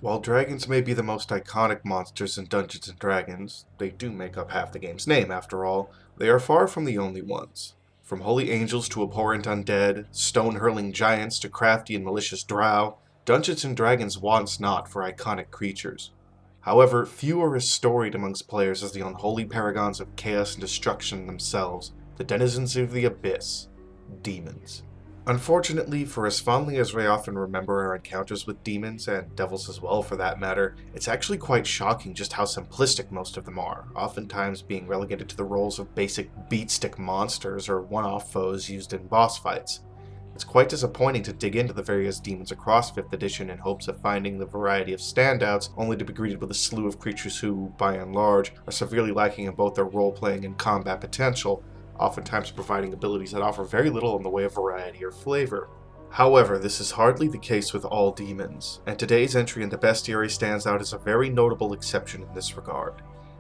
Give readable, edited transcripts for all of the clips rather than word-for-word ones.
While dragons may be the most iconic monsters in Dungeons & Dragons, they do make up half the game's name after all, they are far from the only ones. From holy angels to abhorrent undead, stone-hurling giants to crafty and malicious drow, Dungeons & Dragons wants not for iconic creatures. However, few are as storied amongst players as the unholy paragons of chaos and destruction themselves, the denizens of the abyss, demons. Unfortunately, for as fondly as we often remember our encounters with demons, and devils as well for that matter, it's actually quite shocking just how simplistic most of them are, oftentimes being relegated to the roles of basic beatstick monsters or one-off foes used in boss fights. It's quite disappointing to dig into the various demons across 5th edition in hopes of finding the variety of standouts, only to be greeted with a slew of creatures who, by and large, are severely lacking in both their role-playing and combat potential, oftentimes providing abilities that offer very little in the way of variety or flavor. However, this is hardly the case with all demons, and today's entry into Bestiary stands out as a very notable exception in this regard.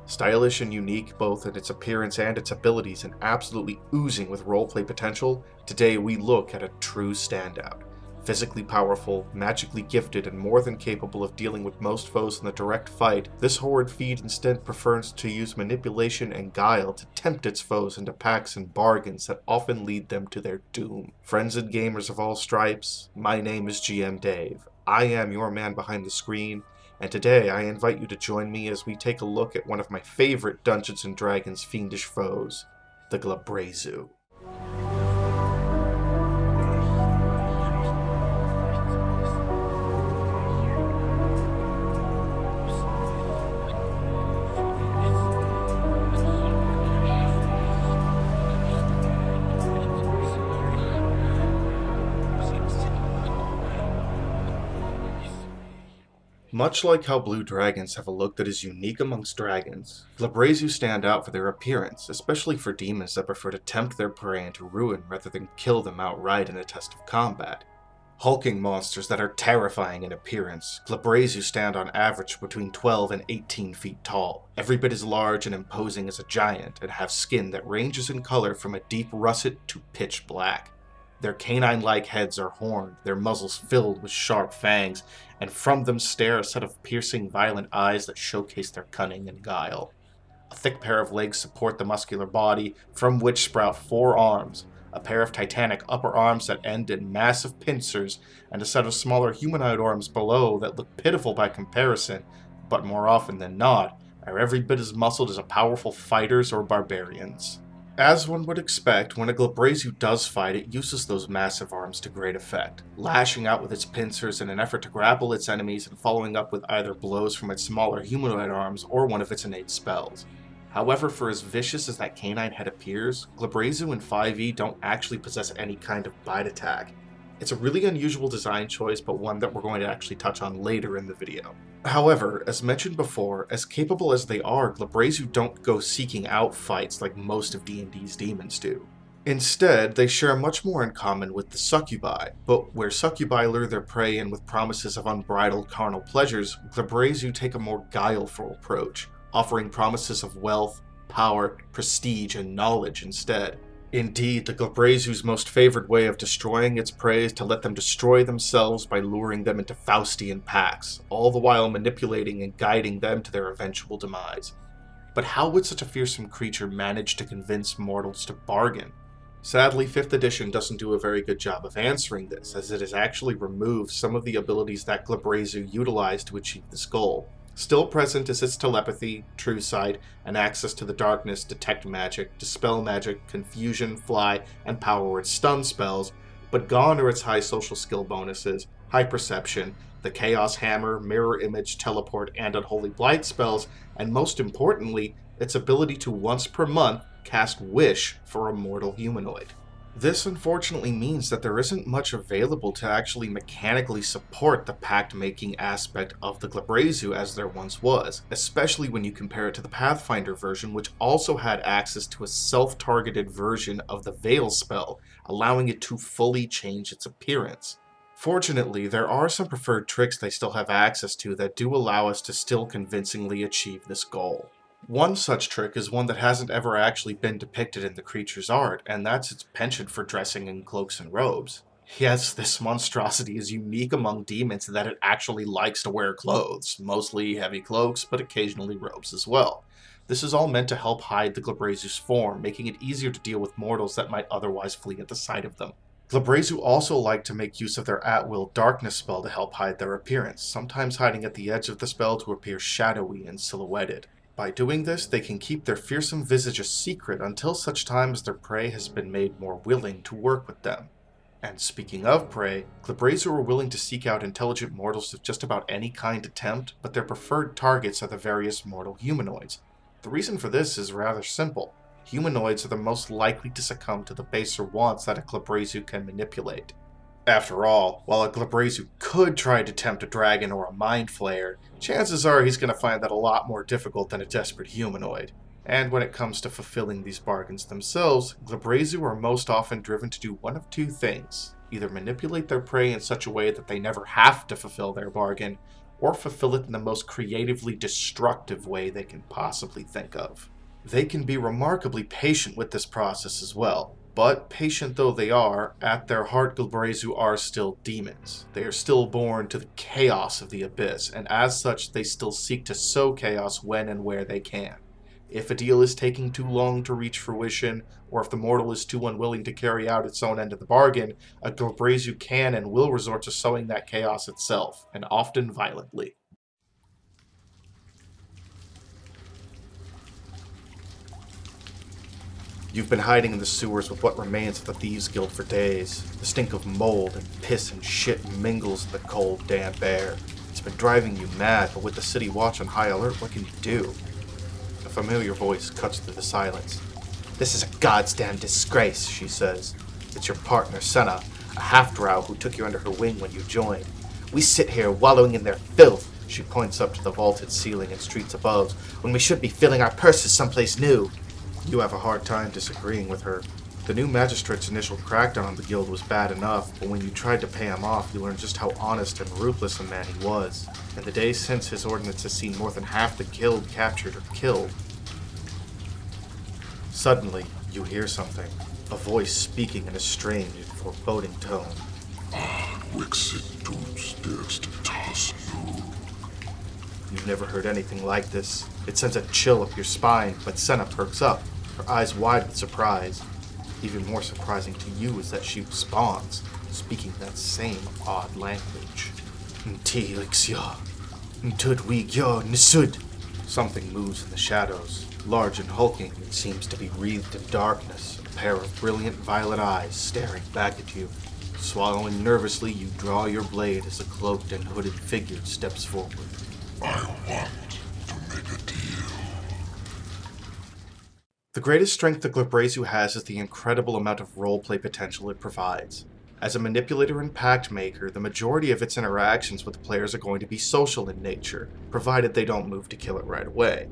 Stylish and unique both in its appearance and its abilities, and absolutely oozing with roleplay potential, today we look at a true standout. Physically powerful, magically gifted, and more than capable of dealing with most foes in the direct fight, this horrid feat instead prefers to use manipulation and guile to tempt its foes into pacts and bargains that often lead them to their doom. Friends and gamers of all stripes, my name is GM Dave. I am your man behind the screen, and today I invite you to join me as we take a look at one of my favorite Dungeons & Dragons fiendish foes, the Glabrezu. Much like how blue dragons have a look that is unique amongst dragons, Glabrezu stand out for their appearance, especially for demons that prefer to tempt their prey into ruin rather than kill them outright in a test of combat. Hulking monsters that are terrifying in appearance, Glabrezu stand on average between 12 and 18 feet tall, every bit as large and imposing as a giant, and have skin that ranges in color from a deep russet to pitch black. Their canine-like heads are horned, their muzzles filled with sharp fangs, and from them stare a set of piercing, violent eyes that showcase their cunning and guile. A thick pair of legs support the muscular body, from which sprout 4 arms, a pair of titanic upper arms that end in massive pincers, and a set of smaller humanoid arms below that look pitiful by comparison, but more often than not, are every bit as muscled as a powerful fighters or barbarians. As one would expect, when a Glabrezu does fight, it uses those massive arms to great effect, lashing out with its pincers in an effort to grapple its enemies and following up with either blows from its smaller humanoid arms or one of its innate spells. However, for as vicious as that canine head appears, Glabrezu and 5e don't actually possess any kind of bite attack. It's a really unusual design choice, but one that we're going to actually touch on later in the video. However, as mentioned before, as capable as they are, Glabrezu don't go seeking out fights like most of D&D's demons do. Instead, they share much more in common with the succubi, but where succubi lure their prey in with promises of unbridled carnal pleasures, Glabrezu take a more guileful approach, offering promises of wealth, power, prestige, and knowledge instead. Indeed, the Glabrezu's most favored way of destroying its prey is to let them destroy themselves by luring them into Faustian pacts, all the while manipulating and guiding them to their eventual demise. But how would such a fearsome creature manage to convince mortals to bargain? Sadly, 5th edition doesn't do a very good job of answering this, as it has actually removed some of the abilities that Glabrezu utilized to achieve this goal. Still present is its telepathy, true sight, and access to the darkness, detect magic, dispel magic, confusion, fly, and power word stun spells, but gone are its high social skill bonuses, high perception, the chaos hammer, mirror image, teleport, and unholy blight spells, and most importantly, its ability to once per month cast wish for a mortal humanoid. This unfortunately means that there isn't much available to actually mechanically support the pact-making aspect of the Glabrezu as there once was, especially when you compare it to the Pathfinder version, which also had access to a self-targeted version of the Veil spell, allowing it to fully change its appearance. Fortunately, there are some preferred tricks they still have access to that do allow us to still convincingly achieve this goal. One such trick is one that hasn't ever actually been depicted in the creature's art, and that's its penchant for dressing in cloaks and robes. Yes, this monstrosity is unique among demons in that it actually likes to wear clothes, mostly heavy cloaks, but occasionally robes as well. This is all meant to help hide the Glabrezu's form, making it easier to deal with mortals that might otherwise flee at the sight of them. Glabrezu also like to make use of their at-will darkness spell to help hide their appearance, sometimes hiding at the edge of the spell to appear shadowy and silhouetted. By doing this, they can keep their fearsome visage a secret until such time as their prey has been made more willing to work with them. And speaking of prey, Glabrezu are willing to seek out intelligent mortals of just about any kind to tempt, but their preferred targets are the various mortal humanoids. The reason for this is rather simple. Humanoids are the most likely to succumb to the baser wants that a Glabrezu can manipulate. After all, while a Glabrezu could try to tempt a dragon or a mind flayer, chances are he's going to find that a lot more difficult than a desperate humanoid. And when it comes to fulfilling these bargains themselves, Glabrezu are most often driven to do one of two things: either manipulate their prey in such a way that they never have to fulfill their bargain, or fulfill it in the most creatively destructive way they can possibly think of. They can be remarkably patient with this process as well. But patient though they are, at their heart Glabrezu are still demons. They are still born to the chaos of the abyss, and as such they still seek to sow chaos when and where they can. If a deal is taking too long to reach fruition, or if the mortal is too unwilling to carry out its own end of the bargain, a Glabrezu can and will resort to sowing that chaos itself, and often violently. You've been hiding in the sewers with what remains of the Thieves' Guild for days. The stink of mold and piss and shit mingles in the cold, damp air. It's been driving you mad, but with the city watch on high alert, what can you do? A familiar voice cuts through the silence. "This is a goddamn disgrace," she says. "It's your partner, Senna, a half-drow who took you under her wing when you joined. We sit here wallowing in their filth," she points up to the vaulted ceiling and streets above, "when we should be filling our purses someplace new." You have a hard time disagreeing with her. The new magistrate's initial crackdown on the guild was bad enough, but when you tried to pay him off, you learned just how honest and ruthless a man he was. In the days since, his ordinance has seen more than half the guild captured or killed. Suddenly, you hear something. A voice speaking in a strange and foreboding tone. You've never heard anything like this. It sends a chill up your spine, but Senna perks up, her eyes wide with surprise. Even more surprising to you is that she responds, speaking that same odd language. Something moves in the shadows. Large and hulking, it seems to be wreathed in darkness, a pair of brilliant violet eyes staring back at you. Swallowing nervously, you draw your blade as a cloaked and hooded figure steps forward. I want to make a deal. The greatest strength the Glabrezu has is the incredible amount of roleplay potential it provides. As a manipulator and pact maker, the majority of its interactions with players are going to be social in nature, provided they don't move to kill it right away.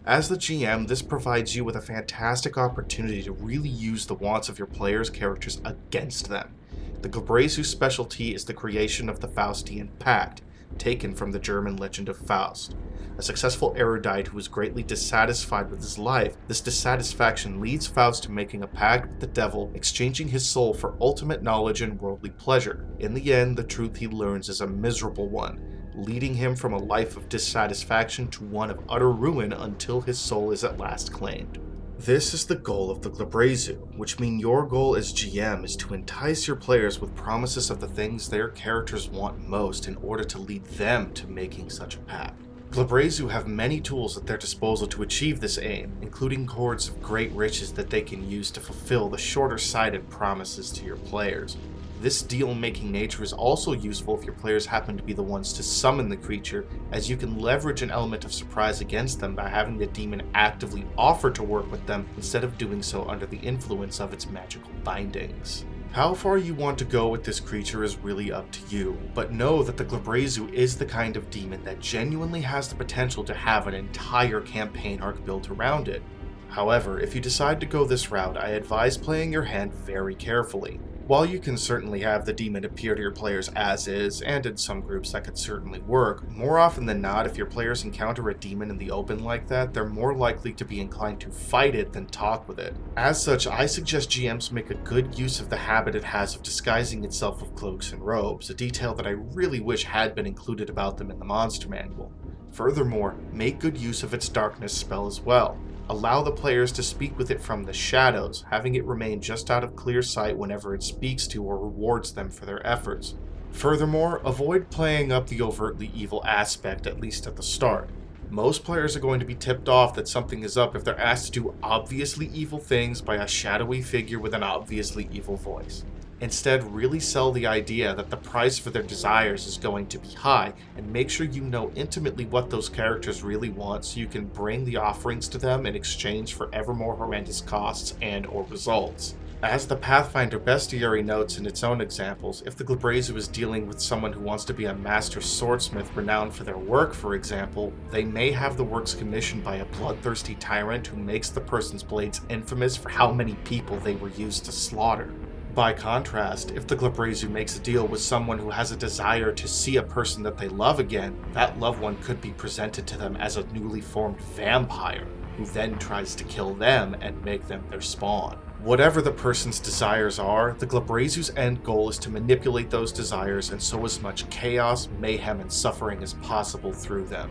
As the GM, this provides you with a fantastic opportunity to really use the wants of your players' characters against them. The Glabrezu specialty is the creation of the Faustian Pact, taken from the German legend of Faust. A successful erudite who is greatly dissatisfied with his life, this dissatisfaction leads Faust to making a pact with the devil, exchanging his soul for ultimate knowledge and worldly pleasure. In the end, the truth he learns is a miserable one, leading him from a life of dissatisfaction to one of utter ruin until his soul is at last claimed. This is the goal of the Glabrezu, which means your goal as GM is to entice your players with promises of the things their characters want most in order to lead them to making such a pact. Glabrezu have many tools at their disposal to achieve this aim, including hoards of great riches that they can use to fulfill the shorter-sighted promises to your players. This deal-making nature is also useful if your players happen to be the ones to summon the creature, as you can leverage an element of surprise against them by having the demon actively offer to work with them instead of doing so under the influence of its magical bindings. How far you want to go with this creature is really up to you, but know that the Glabrezu is the kind of demon that genuinely has the potential to have an entire campaign arc built around it. However, if you decide to go this route, I advise playing your hand very carefully. While you can certainly have the demon appear to your players as is, and in some groups that could certainly work, more often than not, if your players encounter a demon in the open like that, they're more likely to be inclined to fight it than talk with it. As such, I suggest GMs make a good use of the habit it has of disguising itself with cloaks and robes, a detail that I really wish had been included about them in the monster manual. Furthermore, make good use of its darkness spell as well. Allow the players to speak with it from the shadows, having it remain just out of clear sight whenever it speaks to or rewards them for their efforts. Furthermore, avoid playing up the overtly evil aspect, at least at the start. Most players are going to be tipped off that something is up if they're asked to do obviously evil things by a shadowy figure with an obviously evil voice. Instead, really sell the idea that the price for their desires is going to be high, and make sure you know intimately what those characters really want so you can bring the offerings to them in exchange for ever more horrendous costs and or results. As the Pathfinder Bestiary notes in its own examples, if the Glabrezu is dealing with someone who wants to be a master swordsmith renowned for their work, for example, they may have the works commissioned by a bloodthirsty tyrant who makes the person's blades infamous for how many people they were used to slaughter. By contrast, if the Glabrezu makes a deal with someone who has a desire to see a person that they love again, that loved one could be presented to them as a newly formed vampire, who then tries to kill them and make them their spawn. Whatever the person's desires are, the Glabrezu's end goal is to manipulate those desires and sow as much chaos, mayhem, and suffering as possible through them.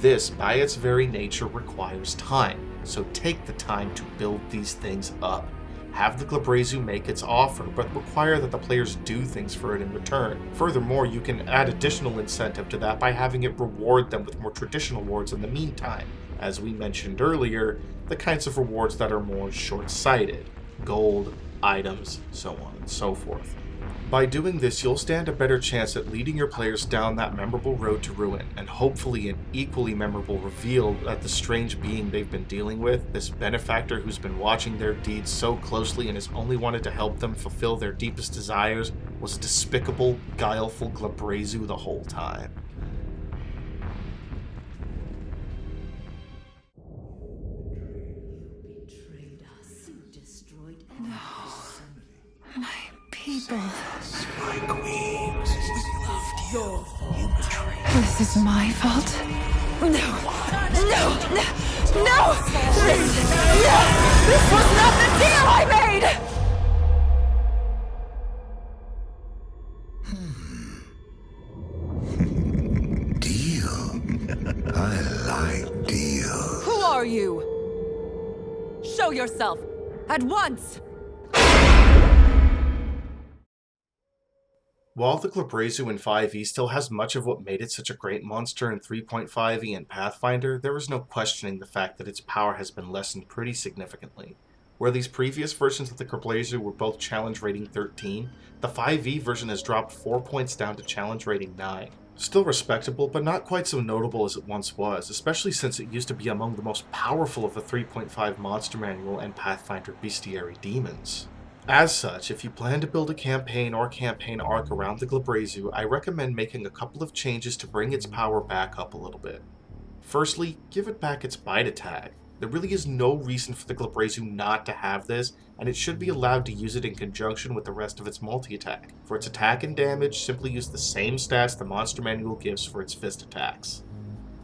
This, by its very nature, requires time, so take the time to build these things up. Have the Glabrezu make its offer, but require that the players do things for it in return. Furthermore, you can add additional incentive to that by having it reward them with more traditional rewards in the meantime. As we mentioned earlier, the kinds of rewards that are more short-sighted. Gold, items, so on and so forth. By doing this, you'll stand a better chance at leading your players down that memorable road to ruin, and hopefully an equally memorable reveal that the strange being they've been dealing with, this benefactor who's been watching their deeds so closely and has only wanted to help them fulfill their deepest desires, was a despicable, guileful Glabrezu the whole time. Betrayed us, destroyed My people. My queen, we loved you. You betrayed This is my fault. No! No! No! No! This was not the deal I made! deal. I like deals. Who are you? Show yourself! At once! While the Glabrezu in 5e still has much of what made it such a great monster in 3.5e and Pathfinder, there is no questioning the fact that its power has been lessened pretty significantly. Where these previous versions of the Glabrezu were both challenge rating 13, the 5e version has dropped 4 points down to challenge rating 9. Still respectable, but not quite so notable as it once was, especially since it used to be among the most powerful of the 3.5 Monster Manual and Pathfinder Bestiary demons. As such, if you plan to build a campaign or campaign arc around the Glabrezu, I recommend making a couple of changes to bring its power back up a little bit. Firstly, give it back its bite attack. There really is no reason for the Glabrezu not to have this, and it should be allowed to use it in conjunction with the rest of its multi-attack. For its attack and damage, simply use the same stats the Monster Manual gives for its fist attacks.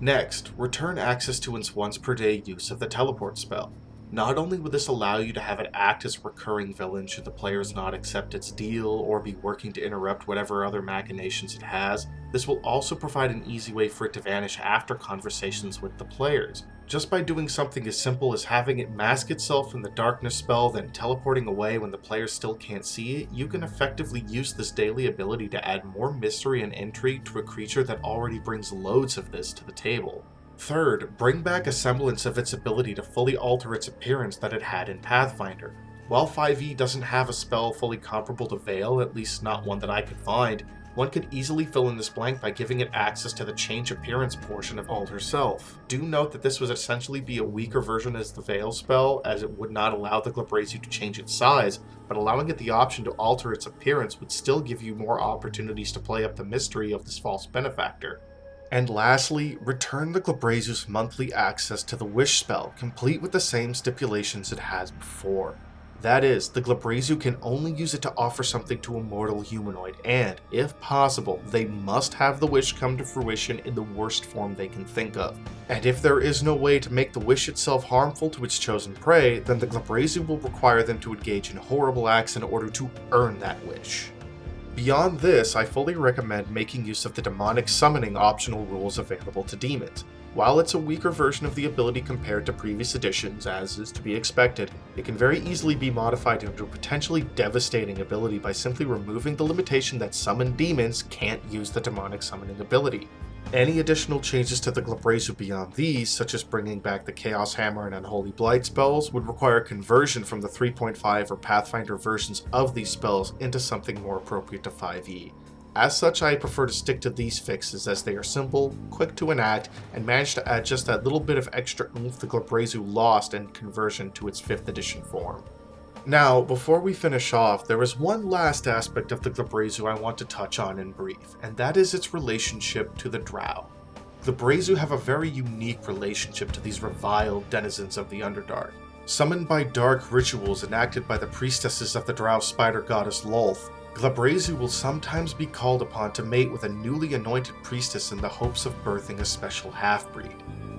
Next, return access to its once per day use of the teleport spell. Not only would this allow you to have it act as a recurring villain should the players not accept its deal or be working to interrupt whatever other machinations it has, this will also provide an easy way for it to vanish after conversations with the players. Just by doing something as simple as having it mask itself in the darkness spell, then teleporting away when the players still can't see it, you can effectively use this daily ability to add more mystery and intrigue to a creature that already brings loads of this to the table. Third, bring back a semblance of its ability to fully alter its appearance that it had in Pathfinder. While 5e doesn't have a spell fully comparable to Veil, at least not one that I could find, one could easily fill in this blank by giving it access to the change appearance portion of Alter Self. Do note that this would essentially be a weaker version as the Veil spell, as it would not allow the Glabrezu to change its size, but allowing it the option to alter its appearance would still give you more opportunities to play up the mystery of this false benefactor. And lastly, return the Glabrezu's monthly access to the Wish spell, complete with the same stipulations it has before. That is, the Glabrezu can only use it to offer something to a mortal humanoid, and, if possible, they must have the wish come to fruition in the worst form they can think of. And if there is no way to make the wish itself harmful to its chosen prey, then the Glabrezu will require them to engage in horrible acts in order to earn that wish. Beyond this, I fully recommend making use of the demonic summoning optional rules available to demons. While it's a weaker version of the ability compared to previous editions, as is to be expected, it can very easily be modified into a potentially devastating ability by simply removing the limitation that summoned demons can't use the demonic summoning ability. Any additional changes to the Glabrezu beyond these, such as bringing back the Chaos Hammer and Unholy Blight spells, would require conversion from the 3.5 or Pathfinder versions of these spells into something more appropriate to 5e. As such, I prefer to stick to these fixes as they are simple, quick to enact, and manage to add just that little bit of extra oomph the Glabrezu lost in conversion to its 5th edition form. Now, before we finish off, there is one last aspect of the Glabrezu I want to touch on in brief, and that is its relationship to the Drow. Glabrezu have a very unique relationship to these reviled denizens of the Underdark. Summoned by dark rituals enacted by the priestesses of the Drow spider goddess Lolth, Glabrezu will sometimes be called upon to mate with a newly anointed priestess in the hopes of birthing a special half-breed.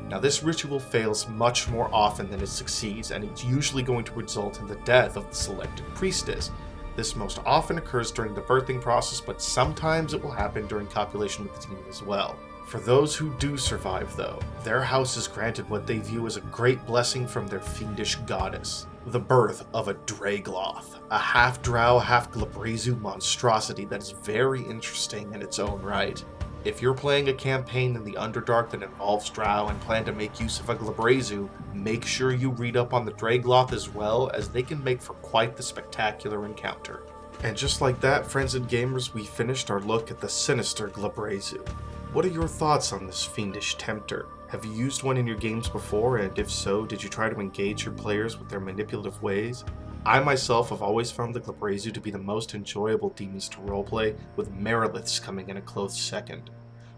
Now, this ritual fails much more often than it succeeds, and it's usually going to result in the death of the selected priestess. This most often occurs during the birthing process, but sometimes it will happen during copulation with the demon as well. For those who do survive, though, their house is granted what they view as a great blessing from their fiendish goddess: the birth of a Dragloth, a half-drow, half-Glabrezu monstrosity that is very interesting in its own right. If you're playing a campaign in the Underdark that involves Drow and plan to make use of a Glabrezu, make sure you read up on the Dragloth as well, as they can make for quite the spectacular encounter. And just like that, friends and gamers, we finished our look at the sinister Glabrezu. What are your thoughts on this fiendish tempter? Have you used one in your games before, and if so, did you try to engage your players with their manipulative ways? I myself have always found the Glabrezu to be the most enjoyable demons to roleplay, with Meriliths coming in a close second.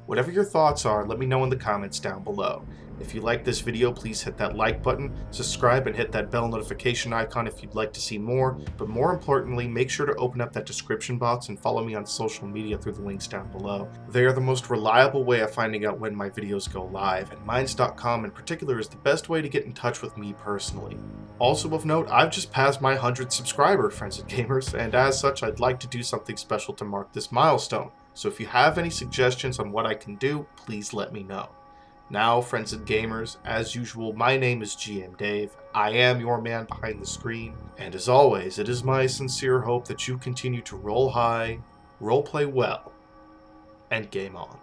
Whatever your thoughts are, let me know in the comments down below. If you like this video, please hit that like button, subscribe, and hit that bell notification icon if you'd like to see more, but more importantly, make sure to open up that description box and follow me on social media through the links down below. They are the most reliable way of finding out when my videos go live, and Minds.com in particular is the best way to get in touch with me personally. Also of note, I've just passed my 100th subscriber, friends and gamers, and as such, I'd like to do something special to mark this milestone. So if you have any suggestions on what I can do, please let me know. Now, friends and gamers, as usual, my name is GM Dave. I am your man behind the screen, and as always, it is my sincere hope that you continue to roll high, roleplay well, and game on.